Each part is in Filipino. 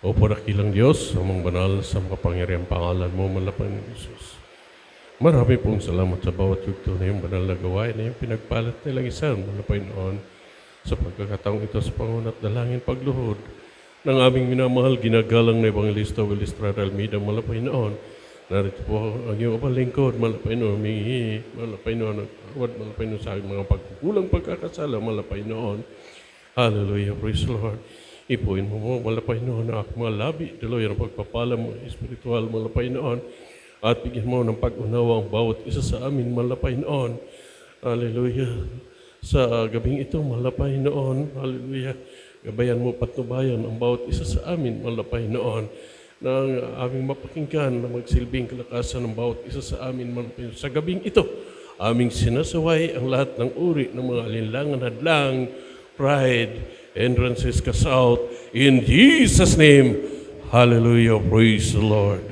O padakilang Diyos, amang banal sa makapangyarihang pangalan mo, malapay ng Jesus. Marami pong salamat sa bawat yugto na yung banal na gawain na yung pinagpalat nilang isa, malapay noon, sa pagkakataong ito sa Panginoon at dalangin pagluhod ng aming minamahal, ginagalang na Evangelista Will Estrada Almeida, malapay noon. Narito po ang iyong lingkod, malapay noon, humingi, malapay noon, awad, malapay noon sa aking mga pagkukulang pagkakasala, malapay noon. Hallelujah, praise the Lord. Ipuin mo malapay noon ang mga labi, tuloy ang pagpapala mo, espiritual, malapay noon. At bigyan mo ng pag-unawa ang bawat isa sa amin, malapay noon. Hallelujah. Sa gabing ito, malapay noon. Hallelujah. Gabayan mo, patnubayan ang bawat isa sa amin, malapay noon. Nang aming mapakinggan na magsilbing kalakasan ng bawat isa sa amin, malapay noon. Sa gabing ito, aming sinasaway ang lahat ng uri ng mga alinlangan, hadlang, pride, entrances cast out. In Jesus' name, hallelujah, praise the Lord.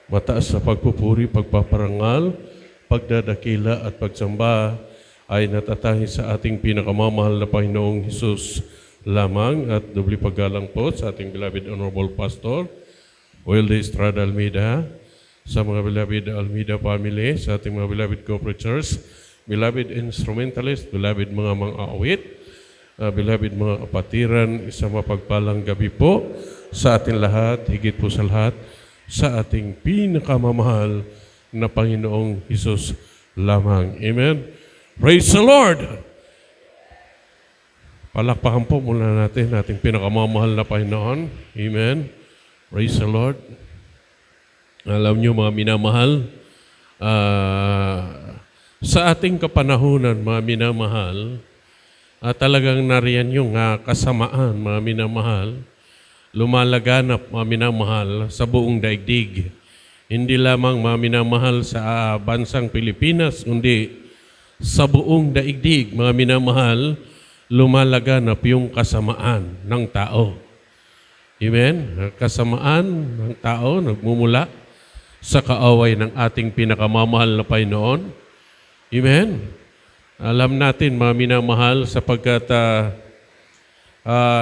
Mataas sa pagpupuri, pagpaparangal, pagdadakila at pagsamba ay natatahi sa ating pinakamamahal na Panginoong Hesus lamang at dubli paggalang po sa ating beloved Honorable Pastor Will Estrada Almeida, sa mga beloved Almeida family, sa ating mga beloved co-preachers, beloved instrumentalist, beloved mga awit, beloved mga kapatiran, isang mapagpalang gabi po sa ating lahat, higit po sa lahat, sa ating pinakamamahal na Panginoong Hesus lamang. Amen. Praise the Lord! Palakpakan po muna natin ating pinakamamahal na Panginoon. Amen. Praise the Lord. Alam niyo mga minamahal, sa ating kapanahunan mga minamahal, talagang nariyan yung kasamaan, mga minamahal, lumalaganap, mga minamahal, sa buong daigdig. Hindi lamang, mga minamahal, sa bansang Pilipinas, kundi sa buong daigdig, mga minamahal, lumalaganap yung kasamaan ng tao. Amen? Kasamaan ng tao nagmumula sa kaaway ng ating pinakamamahal na Panginoon. Amen? Alam natin, mga minamahal, sapagkat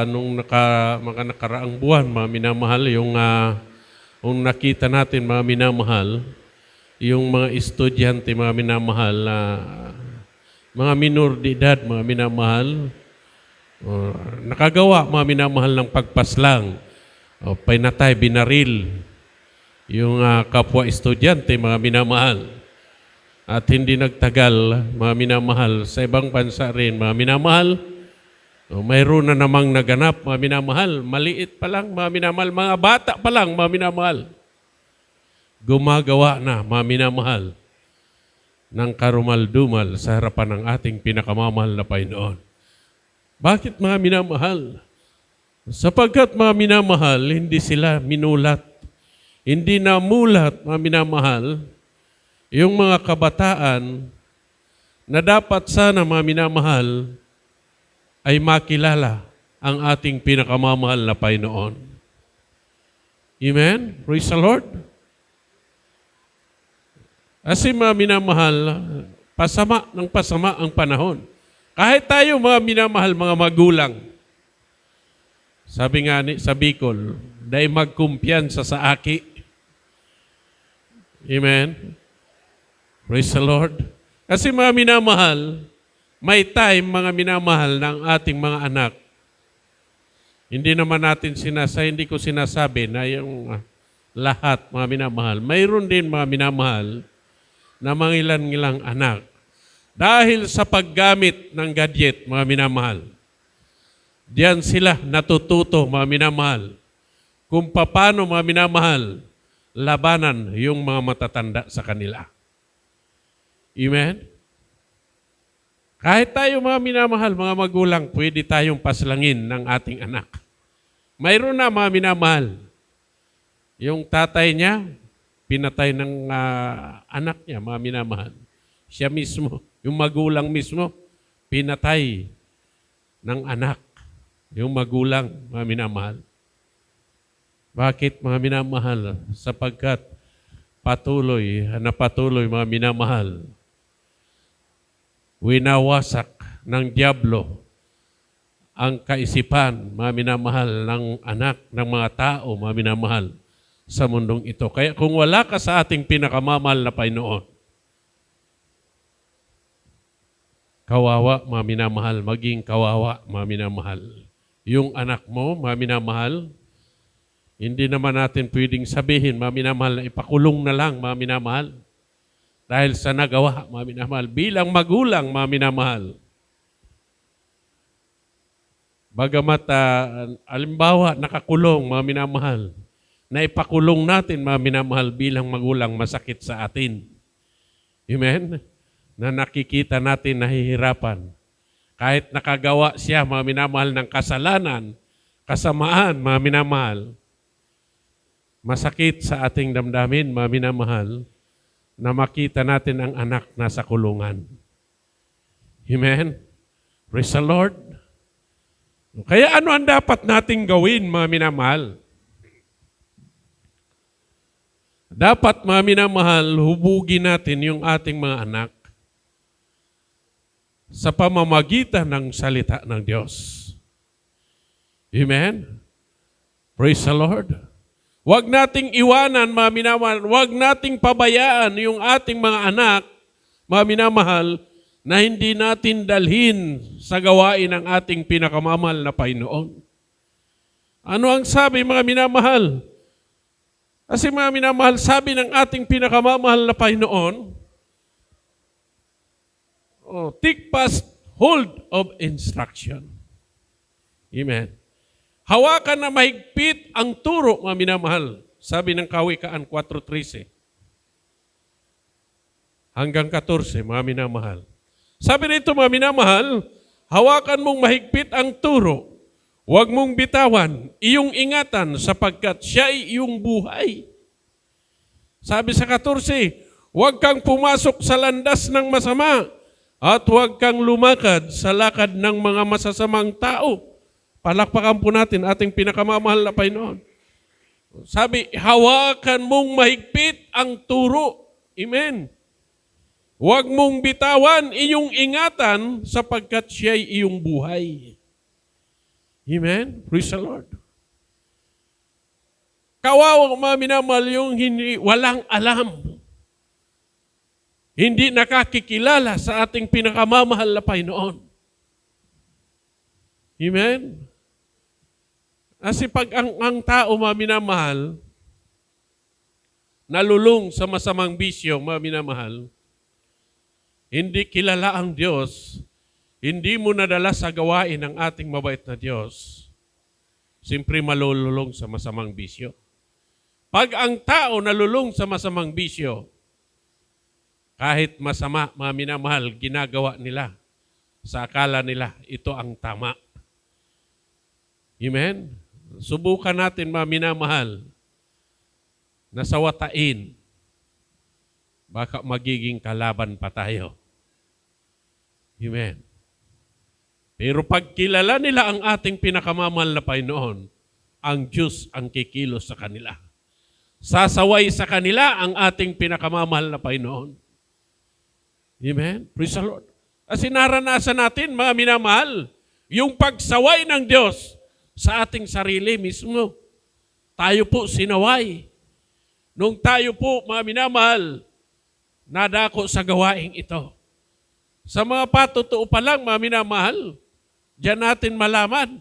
nung mga nakaraang buwan, mga minamahal, yung nakita natin, mga minamahal, yung mga estudyante, mga minamahal, mga minor de edad, mga minamahal, nakagawa, mga minamahal, ng pagpaslang, pinatay, binaril, yung kapwa estudyante, mga minamahal. At hindi nagtagal, mga minamahal, sa ibang bansa rin, mga minamahal, mayroon na namang naganap, mga minamahal, maliit pa lang, mga minamahal, mga bata pa lang, mga minamahal, gumagawa na, mga minamahal, ng karumal-dumal sa harapan ng ating pinakamamahal na Panginoon. Bakit, mga minamahal? Sapagkat, mga minamahal, hindi sila minulat. Hindi namulat, mga minamahal, yung mga kabataan na dapat sana, mga minamahal, ay makilala ang ating pinakamamahal na Panginoon. Amen? Praise the Lord. Kasi, mga minamahal, pasama ng pasama ang panahon. Kahit tayo, mga minamahal, mga magulang, sabi nga sa Bicol, dahil magkumpiyansa sa aki. Amen? Praise the Lord. Kasi, mga minamahal, may time, mga minamahal, ng ating mga anak. Hindi naman natin hindi ko sinasabi na yung lahat, mga minamahal. Mayroon din, mga minamahal, na mga ilan-ilang anak. Dahil sa paggamit ng gadget, mga minamahal, diyan sila natututo, mga minamahal, kung paano, mga minamahal, labanan yung mga matatanda sa kanila. Amen? Kahit tayo, mga minamahal, mga magulang, pwede tayong paslangin ng ating anak. Mayroon na, mga minamahal, yung tatay niya, pinatay ng anak niya, mga minamahal. Siya mismo, yung magulang mismo, pinatay ng anak. Yung magulang, mga minamahal. Bakit, mga minamahal? Sapagkat patuloy, mga minamahal, winawasak ng dyablo ang kaisipan, mga minamahal, ng anak, ng mga tao, mga minamahal, sa mundong ito. Kaya kung wala ka sa ating pinakamamahal na Panginoon, kawawa, mga minamahal, maging kawawa, mga minamahal. Yung anak mo, mga minamahal, hindi naman natin pwedeng sabihin, mga minamahal, na ipakulong na lang, mga minamahal. Dahil sa nagawa, mga minamahal, bilang magulang, mga minamahal. Bagamat, alimbawa, nakakulong, mga minamahal, na ipakulong natin, mga minamahal, bilang magulang, masakit sa atin. Amen? Na nakikita natin nahihirapan. Kahit nakagawa siya, mga minamahal, ng kasalanan, kasamaan, mga minamahal, masakit sa ating damdamin, mga minamahal, na makita natin ang anak nasa kulungan. Amen? Praise the Lord. Kaya ano ang dapat nating gawin, mga minamahal? Dapat, mga minamahal, hubugin natin yung ating mga anak sa pamamagitan ng salita ng Diyos. Amen? Praise the Lord. Huwag nating iwanan, mga minamahal, huwag nating pabayaan yung ating mga anak, mga minamahal, na hindi natin dalhin sa gawain ng ating pinakamamahal na Panginoon. Ano ang sabi, mga minamahal? Kasi mga minamahal, sabi ng ating pinakamamahal na Panginoon, take fast hold of instruction. Amen. Hawakan na mahigpit ang turo, mga minamahal. Sabi ng Kawikaan 4:13. Hanggang 14, mga minamahal. Sabi nito, mga minamahal, hawakan mong mahigpit ang turo. Huwag mong bitawan, iyong ingatan sapagkat siya ay iyong buhay. Sabi sa 14, huwag kang pumasok sa landas ng masama at huwag kang lumakad sa lakad ng mga masasamang tao. Palakpakan po natin ating pinakamamahal na Panginoon. Sabi, hawakan mong mahigpit ang turo. Amen. Huwag mong bitawan, iyong ingatan sapagkat siya ay iyong buhay. Amen? Praise the Lord. Kawawa, mga minamahal, yung walang alam. Hindi nakakikilala sa ating pinakamamahal na Panginoon. Amen? Kasi pag ang tao, mga minamahal, nalulung sa masamang bisyo, mga minamahal, hindi kilala ang Diyos, hindi mo nadala sa gawain ng ating mabait na Diyos, simpre malululong sa masamang bisyo. Pag ang tao nalulung sa masamang bisyo, kahit masama, mga minamahal, ginagawa nila, sa akala nila, ito ang tama. Amen? Subukan natin, mga minamahal, na sawatain, baka magiging kalaban pa tayo. Amen. Pero pag kilala nila ang ating pinakamamahal na Panginoon, ang Diyos ang kikilos sa kanila. Sasaway sa kanila ang ating pinakamamahal na Panginoon. Amen? Praise the Lord. Kasi naranasan natin, mga minamahal, yung pagsaway ng Diyos sa ating sarili mismo. Tayo po sinaway. Nung tayo po, mga minamahal, nadako sa gawaing ito. Sa mga patutuo pa lang, mga minamahal, diyan natin malaman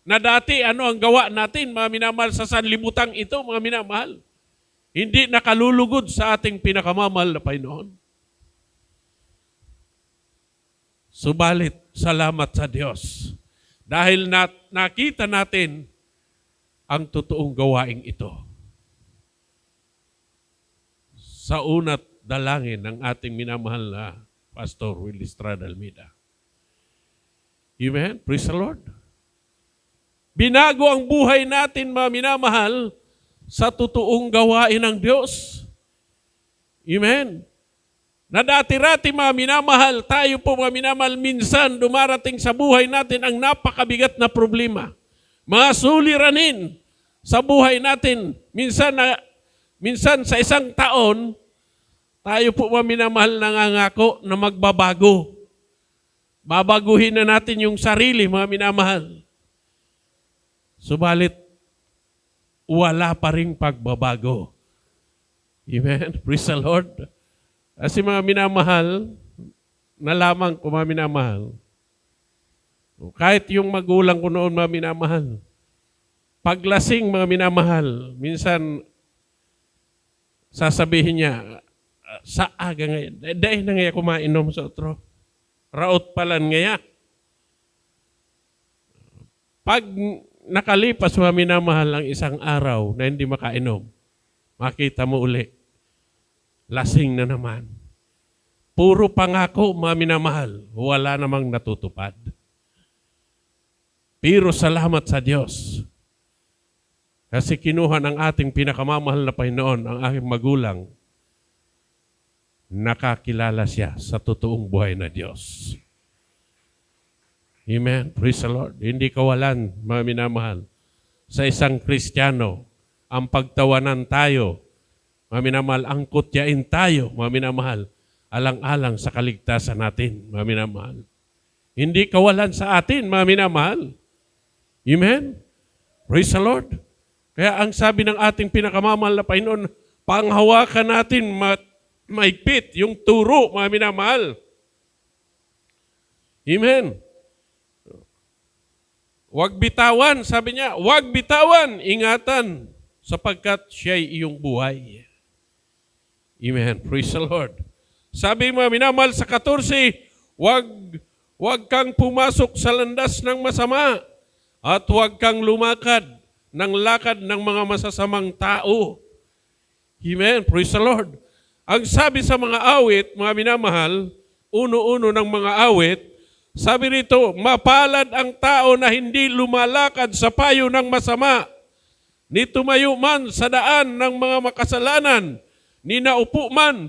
na dati ano ang gawa natin, mga minamahal, sa sanlibutan ito, mga minamahal. Hindi nakalulugod sa ating pinakamamahal na Panginoon. Subalit, salamat sa Diyos. Dahil nakita natin ang totoong gawaing ito. Sa una't dalangin ng ating minamahal na Pastor Will Estrada Almeida. Amen? Praise the Lord. Binago ang buhay natin, mga minamahal, sa totoong gawain ng Diyos. Amen? Na dati-rati, mga minamahal, tayo po, mga minamahal, minsan dumarating sa buhay natin ang napakabigat na problema. Mga suliranin sa buhay natin. Minsan sa isang taon, tayo po, mga minamahal, nangangako na magbabago. Babaguhin na natin yung sarili, mga minamahal. Subalit, wala pa ring pagbabago. Amen? Praise the Lord. Kasi mga minamahal, na lamang ko mga minamahal, kahit yung magulang ko noon mga minamahal, paglasing mga minamahal, minsan sasabihin niya, sa aga ngayon, dahil na ngayon kumainom sa otro. Raot palan ngaya. Pag nakalipas mga minamahal ang isang araw na hindi makainom, makita mo uli, lasing na naman. Puro pangako mga minamahal, wala namang natutupad. Pero salamat sa Diyos. Kasi kinuha ng ating pinakamamahal na Panginoon, ang aking magulang, nakakilala siya sa totoong buhay na Diyos. Amen. Praise the Lord. Hindi kawalan, mga minamahal. Sa isang Kristiyano, ang pagtawanan tayo, mga minamahal, ang kutyain tayo, mga minamahal, alang-alang sa kaligtasan natin, mga minamahal. Hindi kawalan sa atin, mga minamahal. Amen. Praise the Lord. Kaya ang sabi ng ating pinakamamahal na Panginoon, panghawakan natin maigpit yung turo, mga minamahal. Amen. Huwag bitawan, sabi niya, huwag bitawan, ingatan, sapagkat siya'y iyong buhay. Amen. Praise the Lord. Sabi mga minamahal sa 14, huwag kang pumasok sa landas ng masama at huwag kang lumakad ng lakad ng mga masasamang tao. Amen. Praise the Lord. Ang sabi sa mga awit, mga minamahal, uno-uno ng mga awit, sabi rito, mapalad ang tao na hindi lumalakad sa payo ng masama, ni tumayo man sa daan ng mga makasalanan, ni naupo man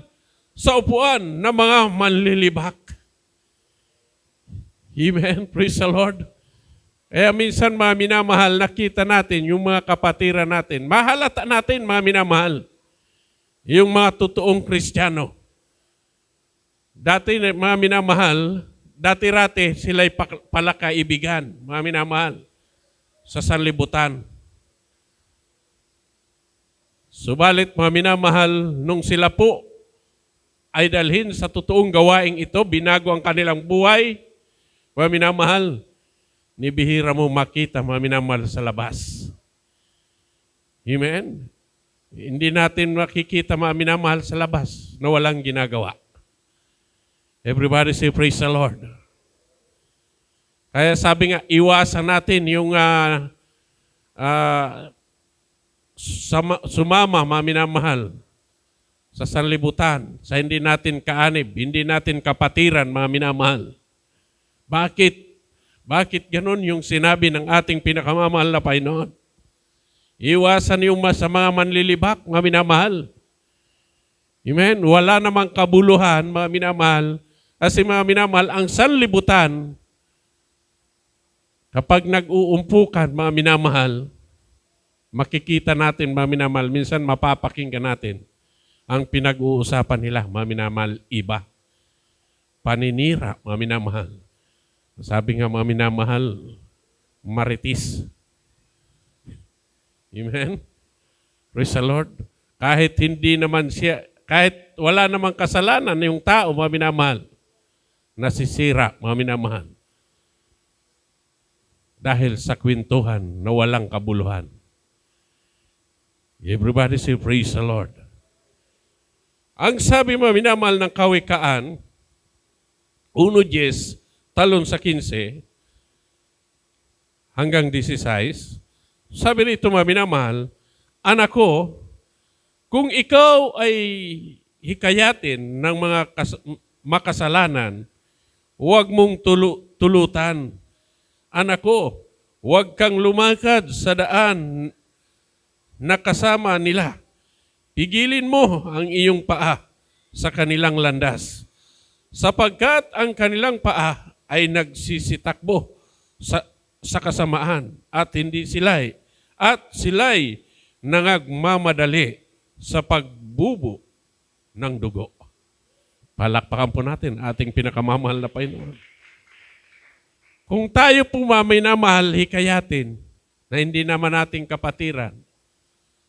sa upuan ng mga manlilibak. Amen. Praise the Lord. Kaya minsan mga minamahal, nakita natin yung mga kapatiran natin. Mahalata natin mga minamahal. Yung mga totoong Kristiyano. Dati mga minamahal, dati-rati sila'y palakaibigan, mga minamahal, sa sanlibutan. Subalit mga minamahal, nung sila po ay dalhin sa totoong gawaing ito, binago ang kanilang buhay, mga minamahal, nibihira mo makita mga minamahal sa labas. Amen? Hindi natin makikita mga minamahal sa labas na walang ginagawa. Everybody say praise the Lord. Kaya sabi nga, iwasan natin yung sumama mga minamahal sa sanlibutan, sa hindi natin kaanib, hindi natin kapatiran mga minamahal. Bakit? Bakit ganun yung sinabi ng ating pinakamamahal na Panginoon? Iwasan yung sa mga manlilibak, mga minamahal. Amen? Wala namang kabuluhan, mga minamahal. Kasi mga minamahal, ang sanlibutan, kapag nag-uumpukan, mga minamahal, makikita natin, mga minamahal, minsan mapapakinggan natin ang pinag-uusapan nila, mga minamahal, iba. Paninira, mga minamahal. Sabi nga mga minamahal, maritis. Amen? Praise the Lord. Kahit hindi naman siya, kahit wala namang kasalanan yung tao, mga minamahal, nasisira, mga minamahal. Dahil sa kwentuhan na walang kabuluhan. Everybody say, praise the Lord. Ang sabi mga minamahal ng Kawikaan, 1:10, talon sa 15, hanggang 16, sabi rito mga minamahal, anak ko, kung ikaw ay hikayatin ng mga makasalanan, huwag mong tulutan. Anak ko, huwag kang lumakad sa daan na kasama nila. Pigilin mo ang iyong paa sa kanilang landas, sapagkat ang kanilang paa ay nagsisitakbo sa kasamaan at hindi sila'y nangagmamadali sa pagbubo ng dugo. Palakpakan po natin ating pinakamamahal na Panginoon. Kung tayo po minamahal, hikayatin na hindi naman nating kapatiran.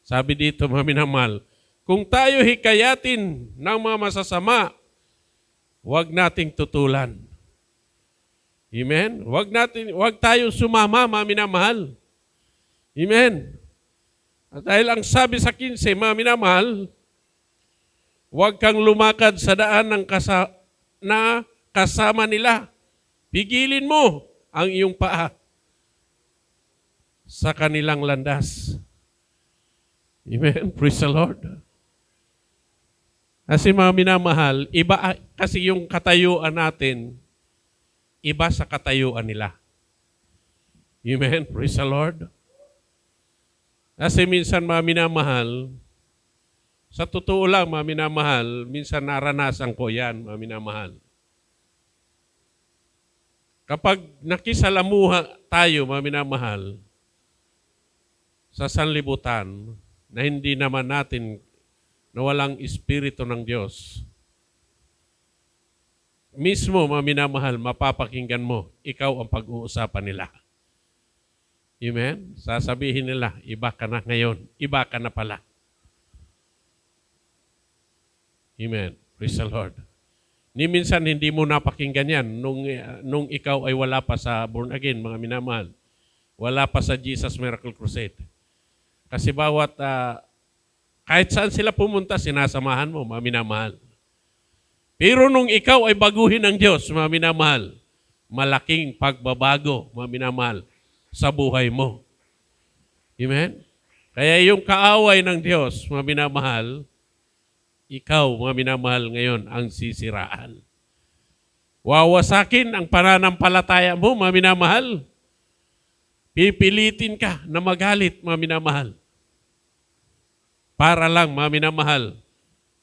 Sabi dito, minamahal, kung tayo hikayatin ng mga masasama, huwag nating tutulan. Amen? Huwag tayo sumama, minamahal. Amen? At dahil ang sabi sa 15, minamahal, huwag kang lumakad sa daan ng kasama nila. Pigilin mo ang iyong paa sa kanilang landas. Amen? Praise the Lord. Kasi minamahal, iba kasi yung katayuan natin, iba sa katayuan nila. Amen? Praise the Lord. Kasi minsan minamahal, sa totoo lang minamahal, minsan naranasan ko yan, minamahal. Kapag nakisalamuha tayo, minamahal, sa sanlibutan, na hindi naman natin, na walang Espiritu ng Diyos, mismo, minamahal, mapapakinggan mo, ikaw ang pag-uusapan nila. Amen? Sasabihin nila, iba ka na ngayon, iba ka na pala. Amen. Praise the Lord. Ni minsan hindi mo napakinggan yan nung ikaw ay wala pa sa born again, mga minamahal. Wala pa sa Jesus Miracle Crusade. Kasi kahit saan sila pumunta, sinasamahan mo, mga minamahal. Pero nung ikaw ay baguhin ng Diyos, mga minamahal, malaking pagbabago, mga minamahal, sa buhay mo. Amen? Kaya yung kaaway ng Diyos, mga minamahal, ikaw, mga minamahal, ngayon ang sisiraan. Wawasakin ang pananampalataya mo, mga minamahal. Pipilitin ka na magalit, mga minamahal. Para lang, mga minamahal,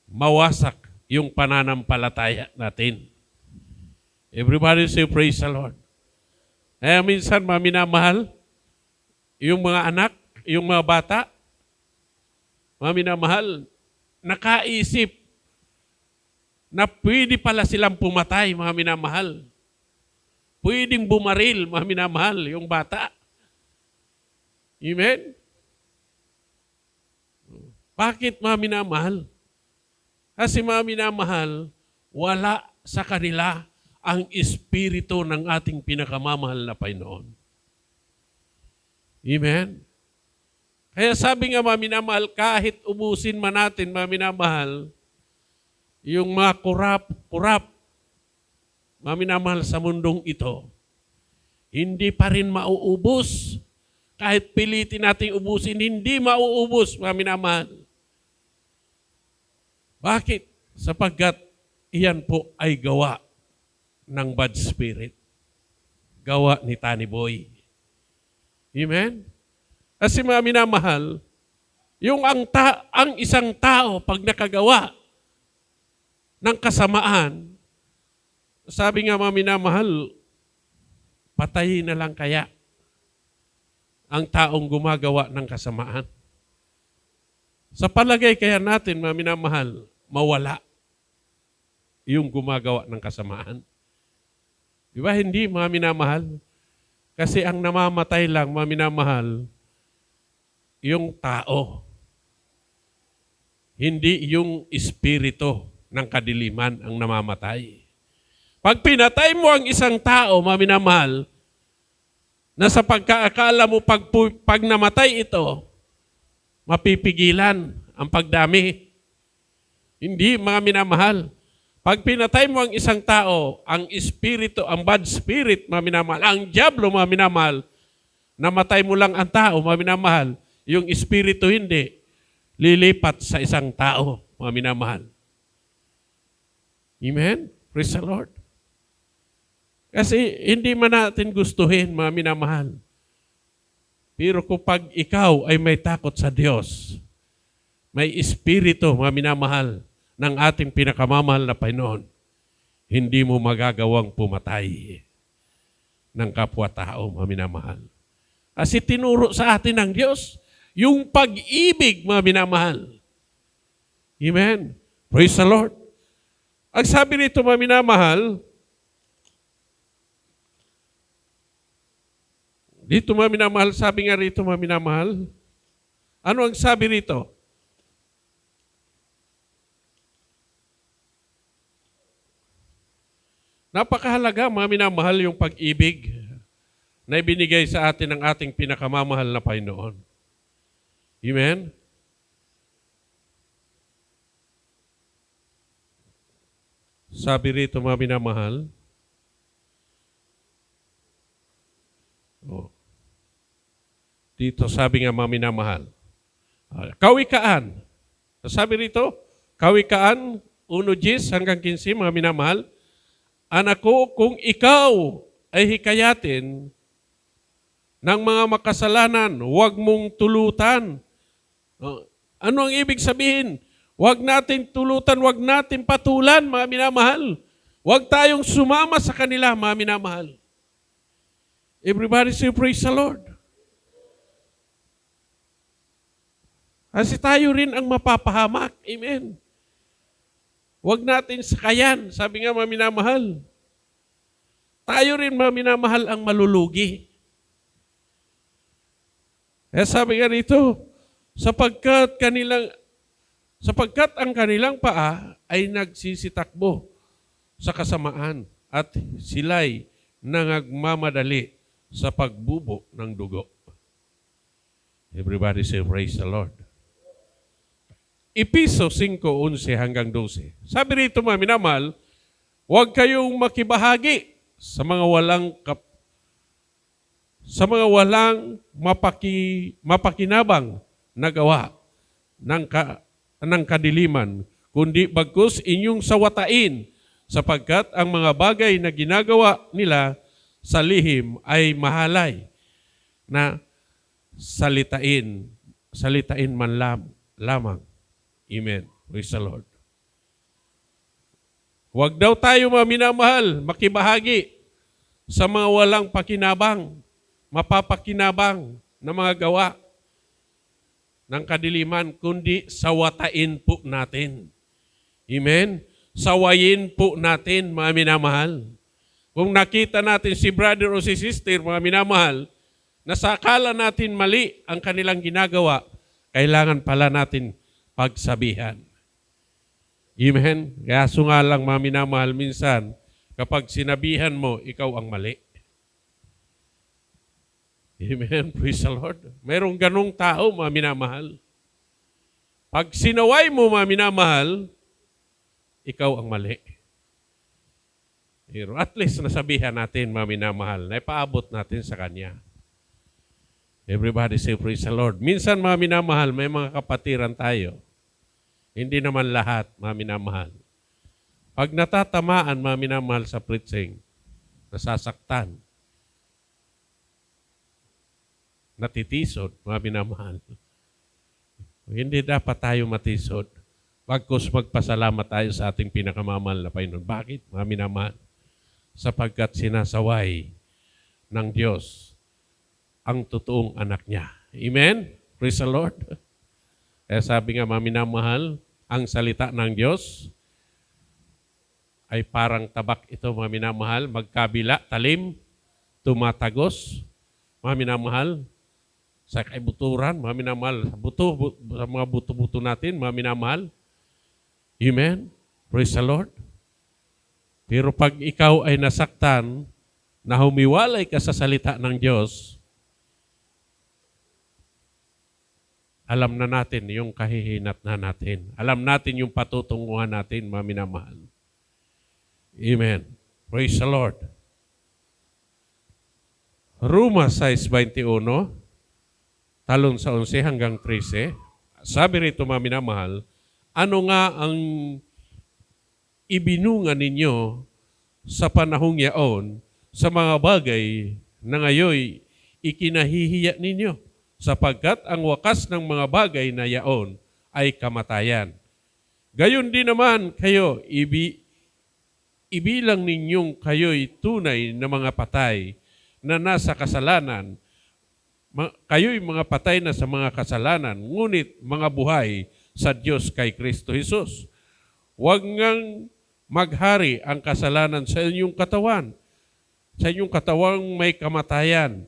mawasak yung pananampalataya natin. Everybody say, praise the Lord. Kaya minsan, mga minamahal, yung mga anak, yung mga bata, mga minamahal, nakaisip na pwede pala silang pumatay, mga minamahal. Pwedeng bumaril, mga minamahal, yung bata. Amen? Bakit, mga minamahal? Kasi, mga minamahal, wala sa kanila ang espiritu ng ating pinakamamahal na Panginoon. Amen? Kaya sabi nga, mga minamahal, kahit ubusin man natin, mga minamahal, yung mga kurap, mga minamahal sa mundong ito, hindi pa rin mauubos. Kahit pilitin natin ubusin, hindi mauubos, mga minamahal. Bakit? Sapagkat iyan po ay gawa ng bad spirit. Gawa ni Tani Boy. Amen? Kasi mga minamahal, yung ang isang tao pag nakagawa ng kasamaan, sabi nga mga minamahal, patayin na lang kaya ang taong gumagawa ng kasamaan. Sa palagay kaya natin, mga minamahal, mawala yung gumagawa ng kasamaan. Di ba hindi, mga minamahal? Kasi ang namamatay lang, mga minamahal, yung tao. Hindi yung espiritu ng kadiliman ang namamatay. Pag pinatay mo ang isang tao, mga minamahal, na sa pagkaakala mo pag namatay ito, mapipigilan ang pagdami. Hindi, mga minamahal. Pag pinatay mo ang isang tao, ang espiritu, ang bad spirit, mga minamahal, ang diablo, mga minamahal, namatay mo lang ang tao, mga minamahal, yung espiritu hindi, lilipat sa isang tao, mga minamahal. Amen? Praise the Lord. Kasi hindi man natin gustuhin, mga minamahal. Pero kapag ikaw ay may takot sa Diyos, may espiritu, mga minamahal, ng ating pinakamamahal na Panginoon, hindi mo magagawang pumatay ng kapwa-tao, mga minamahal. Kasi tinuro sa atin ng Diyos, yung pag-ibig, mga minamahal. Amen. Praise the Lord. Ang sabi nito, mga minamahal, Dito mga minamahal, sabi nga rito mga minamahal, ano ang sabi rito? Napakahalaga mga minamahal yung pag-ibig na ibinigay sa atin ng ating pinakamamahal na Panginoon. Amen? Sabi rito mga minamahal, dito sabi nga mga minamahal, Kawikaan. Sabi rito, Kawikaan, 1:10 hanggang 15, mga minamahal, anak ko, kung ikaw ay hikayatin ng mga makasalanan, huwag mong tulutan. Ano ang ibig sabihin? Huwag natin tulutan, huwag natin patulan, mga minamahal. Huwag tayong sumama sa kanila, mga minamahal. Everybody say, praise the Lord. Kasi tayo rin ang mapapahamak. Amen. Huwag natin sakayan. Sabi nga mga minamahal. Tayo rin mga minamahal ang malulugi. Sabi nga rito, sapagkat ang kanilang paa ay nagsisitakbo sa kasamaan at sila'y nangagmamadali sa pagbubo ng dugo. Everybody say, praise the Lord. Episo 5:11 hanggang 12. Sabi rito mga minamahal, huwag kayong makibahagi sa mga walang mapakinabang na gawa ng kadiliman, kundi bagkus inyong sawatain, sapagkat ang mga bagay na ginagawa nila sa lihim ay mahalay na salitain man lamang. Amen. Praise the Lord. Huwag daw tayo mga minamahal makibahagi sa mga walang pakinabang, mapapakinabang na mga gawa ng kadiliman, kundi sawatain po natin. Amen? Sawayin po natin, mga minamahal. Kung nakita natin si brother o si sister, mga minamahal, na sa akala natin mali ang kanilang ginagawa, kailangan pala natin pagsabihan. Amen? Kaya nga lang, mga minamahal, minsan, kapag sinabihan mo, ikaw ang mali. Amen? Praise the Lord. Mayroong ganong tao, mga minamahal. Pag sinaway mo, mga minamahal, ikaw ang mali. Pero at least nasabihan natin, mga minamahal, na ipaabot natin sa Kanya. Everybody say, praise the Lord. Minsan, mga minamahal, may mga kapatiran tayo. Hindi naman lahat, mga minamahal. Pag natatamaan, mga minamahal, sa preaching, nasasaktan, natitisod, mga minamahal. Hindi dapat tayo matisod. Bagkus magpasalamat tayo sa ating pinakamamahal na Panginoon. Bakit, mga minamahal? Sapagkat sinasaway ng Diyos ang totoong anak niya. Amen? Praise the Lord. Kaya sabi nga, mga minamahal, ang salita ng Diyos ay parang tabak ito, mga minamahal, magkabila, talim, tumatagos, mga minamahal, sa kaibuturan, mga minamahal, sa mga buto-buto natin, mga minamahal. Amen? Praise the Lord. Pero pag ikaw ay nasaktan, na humiwalay ka sa salita ng Diyos, alam na natin yung kahihinat na natin. Alam natin yung patutunguhan natin, mga minamahal. Amen. Praise the Lord. Roma 6:21, talon sa 11 hanggang 13, sabi rito, mga minamahal, ano nga ang ibinunga ninyo sa panahong yaon sa mga bagay na ngayon ikinahihiya ninyo, sapagkat ang wakas ng mga bagay na yaon ay kamatayan. Gayon din naman kayo, ibilang ninyong kayo'y tunay na mga patay na nasa kasalanan. Kayo'y mga patay na sa mga kasalanan, ngunit mga buhay sa Diyos kay Kristo Jesus. Huwag ngang maghari ang kasalanan sa inyong katawan. Sa inyong katawang may kamatayan,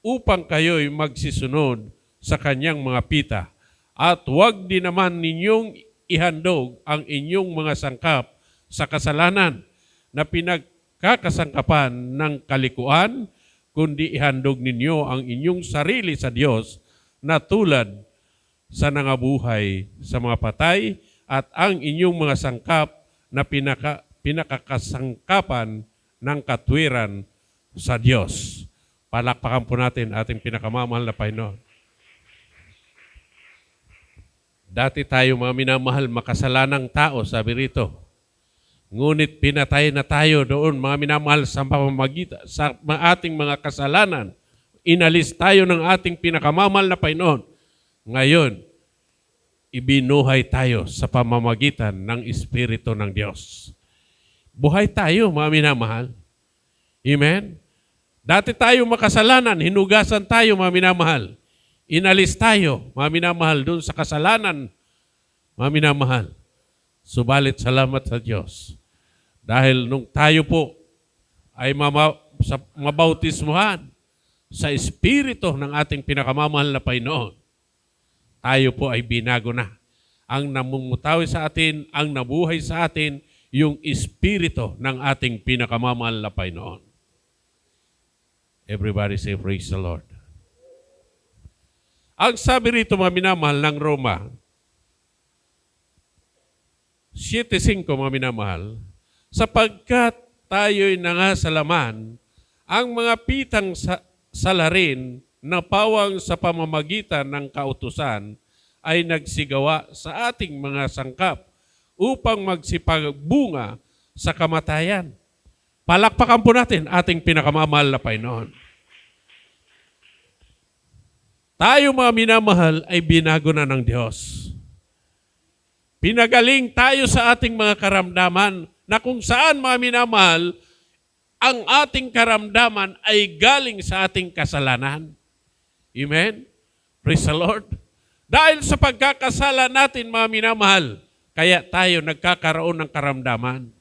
upang kayo'y magsisunod sa kanyang mga pita. At huwag din naman ninyong ihandog ang inyong mga sangkap sa kasalanan na pinagkakasangkapan ng kalikuan, kundi ihandog ninyo ang inyong sarili sa Diyos na tulad sa nangabuhay sa mga patay at ang inyong mga sangkap na pinakakasangkapan ng katwiran sa Diyos. Palakpakan po natin ating pinakamamahal na Panginoon. Dati tayo mga minamahal, makasalanang tao, sabi rito. Ngunit pinatay na tayo doon mga minamahal sa pamamagitan sa ating mga kasalanan. Inalis tayo ng ating pinakamamahal na Panginoon. Ngayon, ibinuhay tayo sa pamamagitan ng Espiritu ng Diyos. Buhay tayo mga minamahal. Amen? Dati tayo makasalanan, hinugasan tayo mga minamahal. Inalis tayo, mga minamahal, doon sa kasalanan, mga minamahal. Subalit salamat sa Diyos. Dahil nung tayo po ay mabautismuhan sa Espiritu ng ating pinakamamahal na Panginoon, tayo po ay binago na. Ang namumutawi sa atin, ang nabuhay sa atin, yung Espiritu ng ating pinakamamahal na Panginoon. Everybody say, praise the Lord. Ang sabi rito mga minamahal ng Roma, 7:5 mga minamahal, sapagkat tayo'y nangasalaman, ang mga pitang salarin na pawang sa pamamagitan ng kautusan ay nagsigawa sa ating mga sangkap upang magsipagbunga sa kamatayan. Palakpakan po natin ating pinakamamahal na Panginoon. Tayo mga minamahal ay binago na ng Diyos. Pinagaling tayo sa ating mga karamdaman na kung saan mga minamahal, ang ating karamdaman ay galing sa ating kasalanan. Amen? Praise the Lord. Dahil sa pagkakasala natin mga minamahal, kaya tayo nagkakaroon ng karamdaman.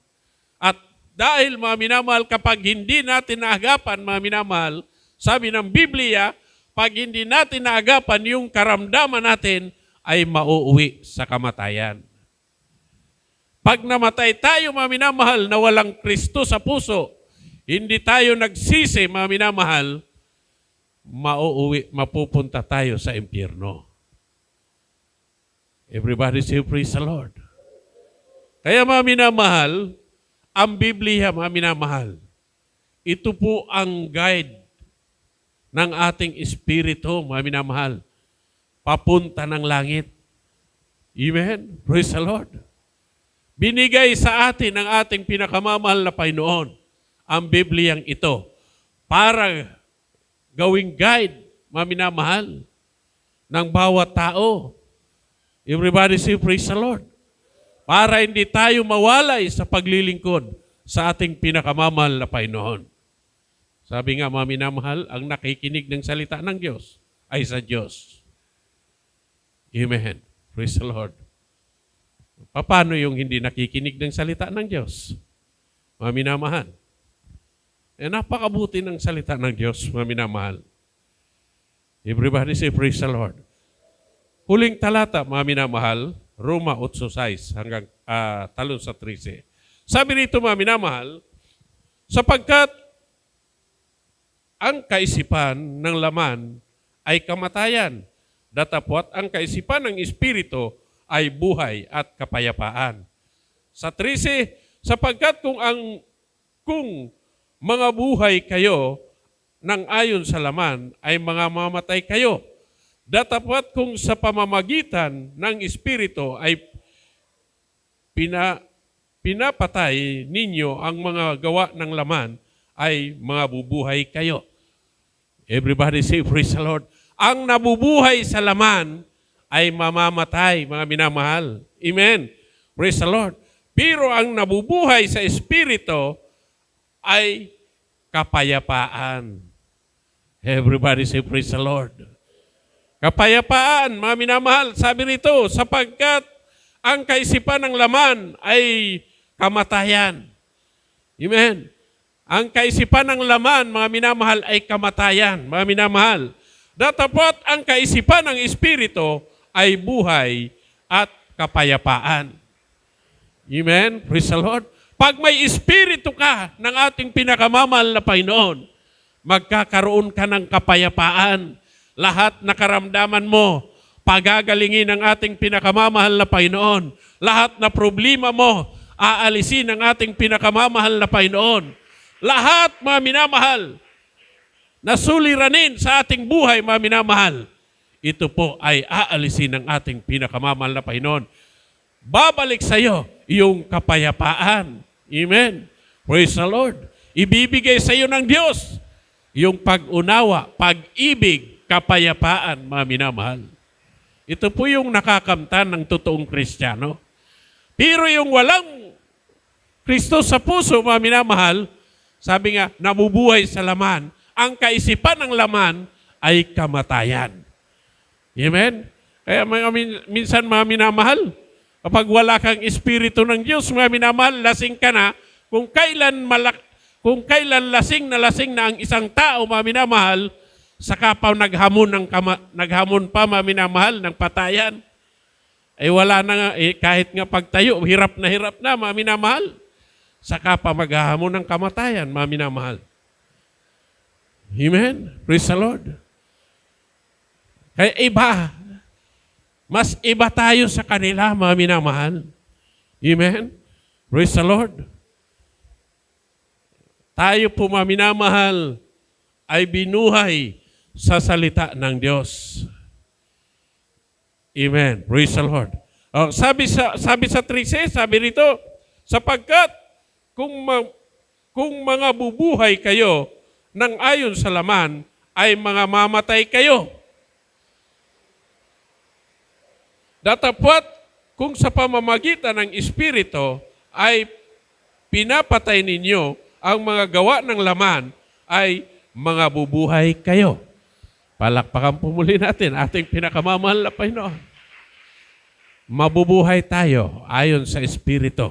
At dahil mga minamahal, kapag hindi natin naagapan mga minamahal, sabi ng Biblia, pag hindi natin naagapan yung karamdaman natin, ay mauuwi sa kamatayan. Pag namatay tayo, mga minamahal, na walang Kristo sa puso, hindi tayo nagsisi, mga minamahal, mapupunta tayo sa impyerno. Everybody say, praise the Lord. Kaya mga minamahal, ang Biblia, mga minamahal, ito po ang guide ng ating espiritu, mga minamahal, papunta ng langit. Amen? Praise the Lord. Binigay sa atin ng ating pinakamamahal na Panginoon ang Bibliang ito para gawing guide, mga minamahal, ng bawat tao. Everybody say, praise the Lord. Para hindi tayo mawalay sa paglilingkod sa ating pinakamamahal na Panginoon. Sabi nga, mga minamahal, ang nakikinig ng salita ng Diyos ay sa Diyos. Amen. Praise the Lord. Paano yung hindi nakikinig ng salita ng Diyos? Mga minamahal. Napakabuti ng salita ng Diyos, mga minamahal. Everybody say, praise the Lord. Huling talata, mga minamahal, Roma 8:6 hanggang talon sa 13. Sabi rito, mga minamahal, sapagkat ang kaisipan ng laman ay kamatayan, datapwat ang kaisipan ng Espiritu ay buhay at kapayapaan. Sa 13, sapagkat kung mga buhay kayo ng ayon sa laman ay mga mamatay kayo, datapwat kung sa pamamagitan ng Espiritu ay pinapatay ninyo ang mga gawa ng laman, ay mga bubuhay kayo. Everybody say, praise the Lord. Ang nabubuhay sa laman ay mamamatay, mga minamahal. Amen. Praise the Lord. Pero ang nabubuhay sa Espiritu ay kapayapaan. Everybody say, praise the Lord. Kapayapaan, mga minamahal. Sabi nito, sapagkat ang kaisipan ng laman ay kamatayan. Amen. Ang kaisipan ng laman, mga minamahal, ay kamatayan, mga minamahal. Datapot ang kaisipan ng Espiritu ay buhay at kapayapaan. Amen? Praise the Lord. Pag may Espiritu ka ng ating pinakamamahal na Panginoon, magkakaroon ka ng kapayapaan. Lahat na karamdaman mo, pagagalingin ng ating pinakamamahal na Panginoon. Lahat na problema mo, aalisin ng ating pinakamamahal na Panginoon. Lahat, mga minamahal, na suliranin sa ating buhay, mga minamahal, ito po ay aalisin ng ating pinakamamahal na Panginoon. Babalik sa iyo yung kapayapaan. Amen. Praise the Lord. Ibibigay sa iyo ng Diyos yung pag-unawa, pag-ibig, kapayapaan, mga minamahal. Ito po yung nakakamtan ng totoong Kristiyano. Pero yung walang Kristo sa puso, mga minamahal, sabi nga, nabubuhay sa laman. Ang kaisipan ng laman ay kamatayan. Amen? Kaya minsan, mga minamahal, kapag wala kang Espiritu ng Diyos, mga minamahal, lasing ka na. Kung kailan lasing na ang isang tao, mga minamahal, saka pa naghamon pa, mga minamahal, ng patayan. Ay wala na nga, kahit nga pagtayo, hirap na, mga minamahal. Saka pa maghahamon ng kamatayan, mga minamahal. Amen? Praise the Lord. Kaya mas iba tayo sa kanila, mga minamahal. Amen? Praise the Lord. Tayo po, mga minamahal, ay binuhay sa salita ng Diyos. Amen. Praise the Lord. Sabi sa 13, sabi rito, sapagkat kung mga bubuhay kayo ng ayon sa laman, ay mga mamatay kayo. Datapwat kung sa pamamagitan ng Espiritu ay pinapatay ninyo ang mga gawa ng laman, ay mga bubuhay kayo. Palakpakan po muli natin ating pinakamamahal na Panginoon. Mabubuhay tayo ayon sa Espiritu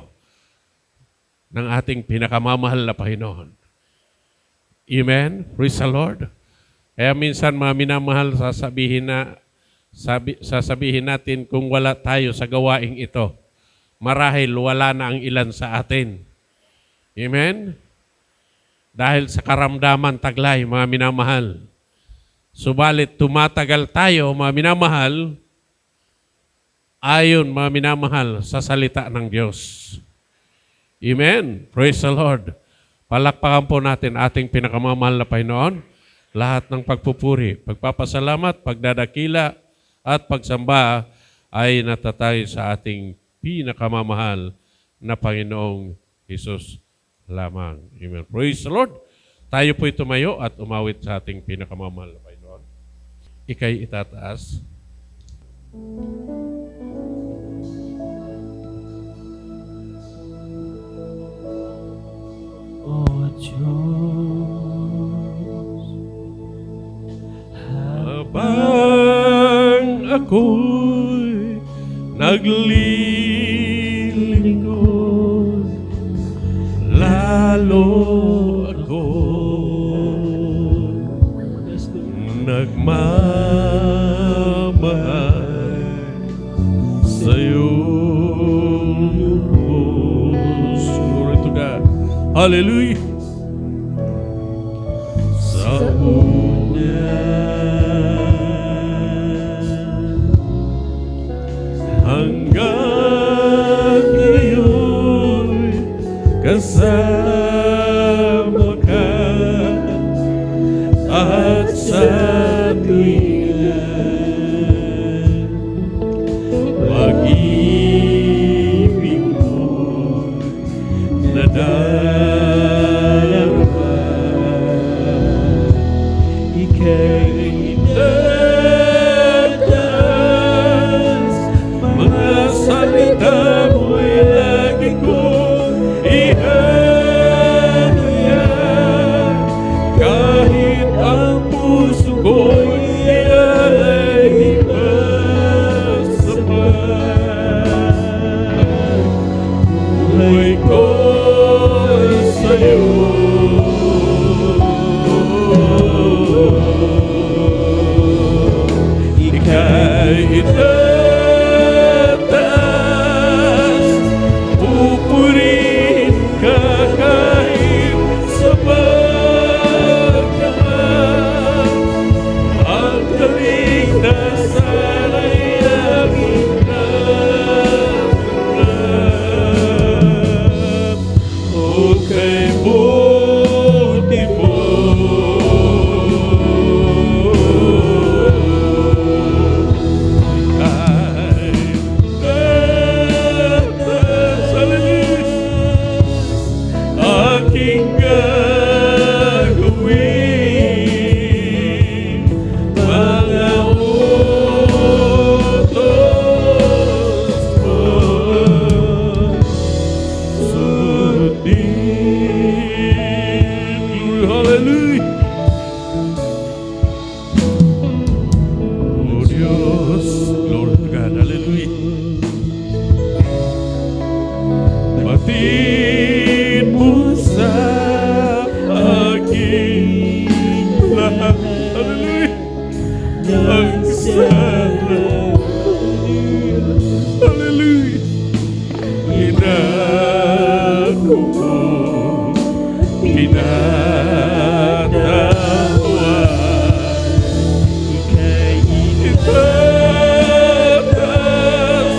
ng ating pinakamamahal na Panginoon. Amen? Praise the Lord. Kaya minsan, mga minamahal, sasabihin natin kung wala tayo sa gawaing ito, marahil wala na ang ilan sa atin. Amen? Dahil sa karamdaman taglay, mga minamahal. Subalit tumatagal tayo, mga minamahal, ayon, mga minamahal, sa salita ng Diyos. Amen? Praise the Lord. Palakpakan po natin ating pinakamamahal na Panginoon. Lahat ng pagpupuri, pagpapasalamat, pagdadakila, at pagsamba ay natatay sa ating pinakamamahal na Panginoong Hesus lamang. Amen. Praise the Lord. Tayo po'y tumayo at umawit sa ating pinakamamahal na Panginoon. Ika'y itataas. O Diyos, Habang ako'y naglilingkod, lalo ako nagmamahal sa'yo. Glory to God. Hallelujah. Sa una hanggang ngayon, kasama ka at sa tuwingan pag-ibig mo nadarama. Ika'y itataas, mga salita mo'y lagi kong ihayag. Hallelujah. Inako mo, tinatawan, ika'y itataas.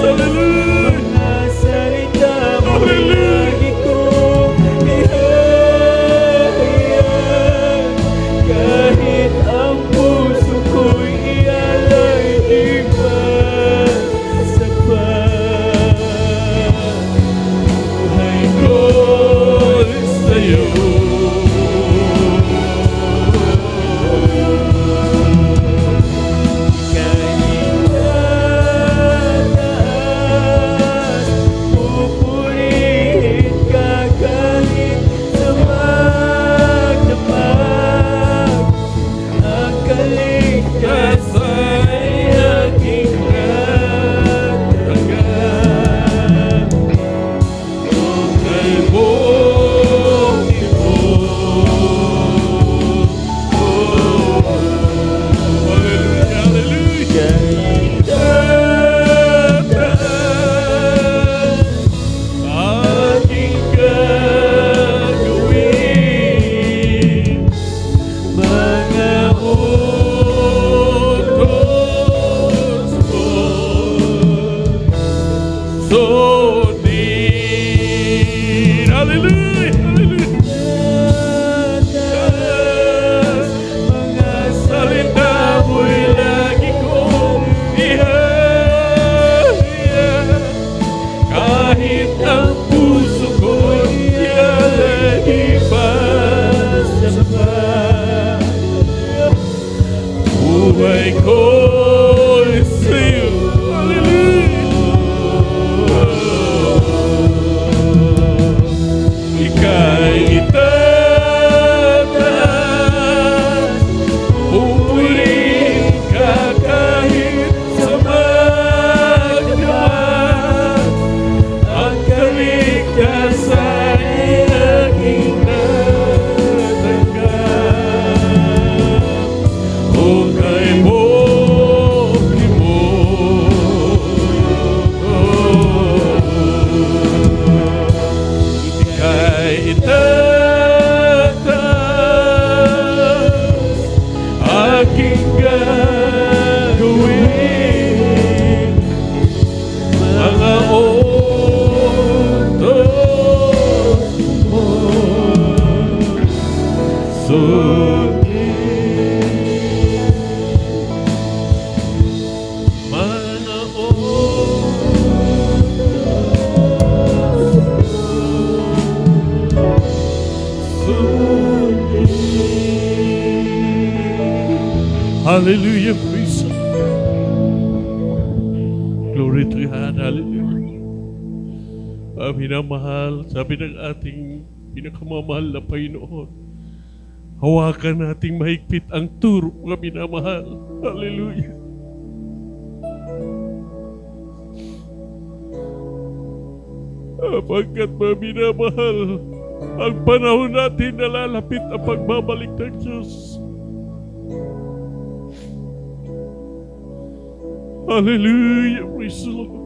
Hallelujah. Mga salita mo Hallelujah. lagi kong ihayag. Kahit ang puso ko'y ialay, di ba sapat? Buhay ko'y sa'yo. Kahit tataas, pupurihin ka kahit sa magdamag. Ang kaligtasan ay aking tatanggap. Kay Bukid mo. Hallelujah, hallelujah. Kahit tataas, Aking gagawin mga utos mo. Sundin. Hallelujah, hallelujah. tataas, mga Salita mo'y lagi kong ihayag. Kahit ang puso ko'y ialay, di ba sapat? Buhay ko'y sa'yo. Hallelujah. Ika'y itataas. Pupurihin ka kahit sa magdamag. Ang kaligtasan ay aking natanggap. O kay Bukid mo. Ika'y itataas. Aking gagawin mga utos mo. Sundin mga Hallelujah, praise the Lord. Glory to God, hallelujah. Minamahal, sabi ng ating pinakamamahal na Panginoon, hawakan nating mahigpit ang turo, mga minamahal. Hallelujah. Pagkat mga minamahal, ang panahon natin nalalapit ang pagbabalik ng Diyos. Hallelujah, praise the Lord.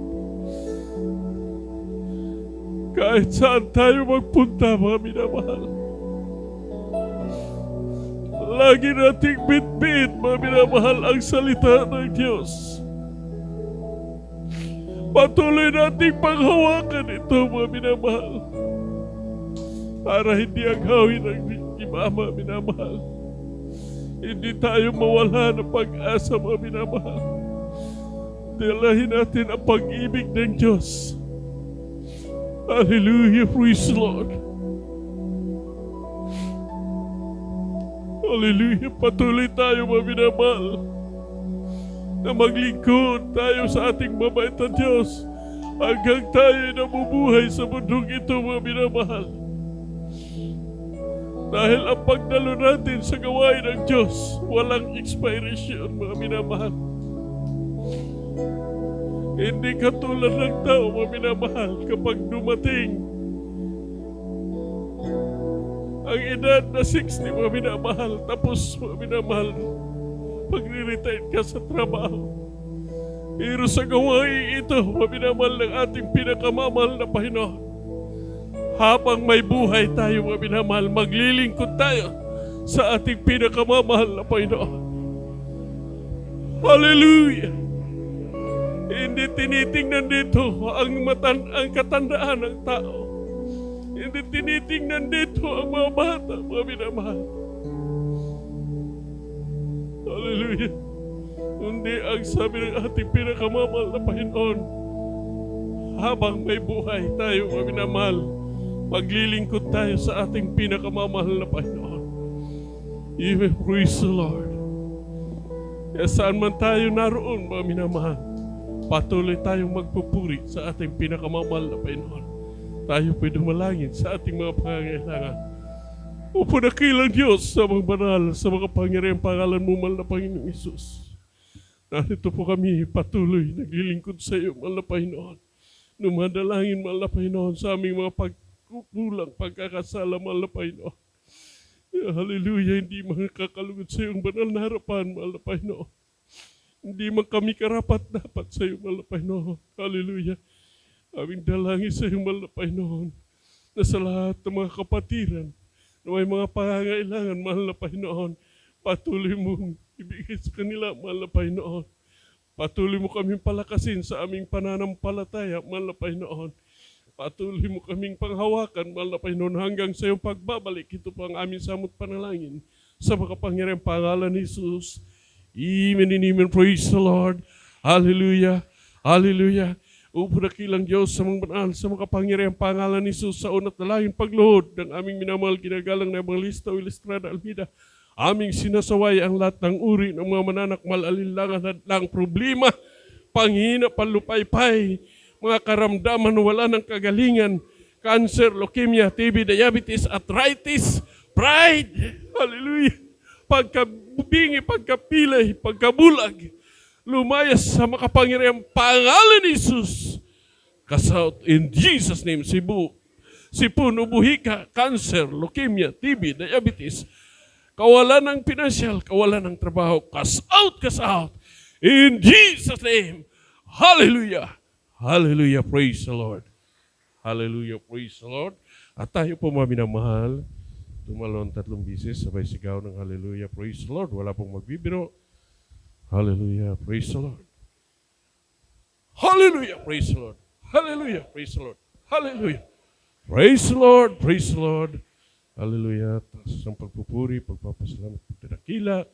Kahit saan tayo magpunta, mga minamahal, lagi nating bitbit, mga minamahal, ang salita ng Diyos. Patuloy nating panghawakan ito, mga minamahal, para hindi aghawin ng biktima, mga minamahal. Hindi tayo mawala ng pag-asa, mga minamahal. Dalahin natin ang pag-ibig ng Diyos. Hallelujah, praise the Lord. Hallelujah, patuloy tayo, mga minamahal, na maglingkod tayo sa ating mabait na Diyos hanggang tayo nabubuhay sa mundong ito, mga minamahal. Dahil ang pagdalo natin sa gawain ng Diyos, walang expiration, mga minamahal. Hindi katulad ng tao, mga minamahal, kapag dumating ang edad na 60, mga minamahal, tapos, mga minamahal, pagre-retire ka sa trabaho, Pero sa gawain ito, maminamahal ng ating pinakamamahal na Panginoon, habang may buhay tayo, maminamahal, maglilingkod tayo sa ating pinakamamahal na Panginoon. Hallelujah! Hindi tinitingnan dito ang katandaan ng tao. Hindi tinitingnan dito ang mga bata, mga minamahal. Hallelujah! Kundi ang sabi ng ating pinakamamahal na Panginoon, habang may buhay tayo, mga minamahal, maglilingkod tayo sa ating pinakamamahal na Panginoon. Even praise the Lord. Kaya saan man tayo naroon, mga minamahal, patuloy tayong magpupuri sa ating pinakamamahal na Panginoon. Tayo po'y dumalangin sa ating mga pangangailangan. Upo na kilang Diyos sa mga banal, sa mga pangyariang pangalan mo, mahal na Panginoong Isus. Narito po kami patuloy naglilingkod sa iyo, mahal na Panginoon. Dumadalangin, mahal na Panginoon, sa aming mga pagkukulang, pagkakasala, mahal na Panginoon. Hallelujah, hindi mga kakalugod sa iyong banal na harapan, mahal na Panginoon. Hindi man kami karapat-dapat sa iyong mahal na Panginoon. Hallelujah. Aming dalangin sa iyong mahal na Panginoon na sa lahat ng mga kapatiran na may mga pangangailangan, mahal na Panginoon, patuloy mong ibigay sa kanila, mahal na Panginoon. Patuloy mo kaming palakasin sa aming pananampalataya, mahal na Panginoon. Patuloy mo kaming panghawakan, mahal na Panginoon, hanggang sa iyong pagbabalik. Ito po ang aming samot panalangin sa makapangyarihang pangalan ni Jesus. Amen and amen. Praise the Lord. Hallelujah. Hallelujah. Upo na kilang Diyos sa mga banal, sa makapangyarihang pangalan ni Jesus, sa unat dalangin pagluhod ng aming minamahal ginagalang na Evangelista o Estrada Almeida. Aming sinasaway ang lahat ng uri ng mga mananakmal, alinlangan at lang problema, panghina, panlupaypay, mga karamdaman wala ng kagalingan, cancer, leukemia, TB, diabetes, arthritis, pride, hallelujah, pagkabingi, pagkapilay, pagkabulag, lumayas sa makapangyarihang pangalan ni Jesus. Kasaut in Jesus' name, sipon, buhika, cancer, leukemia, TB, diabetes, kawalan ng pinansyal, kawalan ng trabaho, cast out, in Jesus' name, hallelujah. Hallelujah, praise the Lord. Hallelujah, praise the Lord. At tayo po mga minamahal, tumalon 3 bisis, sabay sigaw ng hallelujah, praise the Lord. Wala pong magbibiro. Hallelujah, praise the Lord. Hallelujah, praise the Lord. Hallelujah, praise the Lord. Hallelujah. Praise the Lord, praise the Lord. Hallelujah. Taas ang pagpupuri, pagpapasalamat, pagdadakila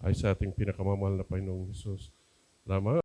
ay sa ating pinakamamahal na Panginoong Jesus. Salamat.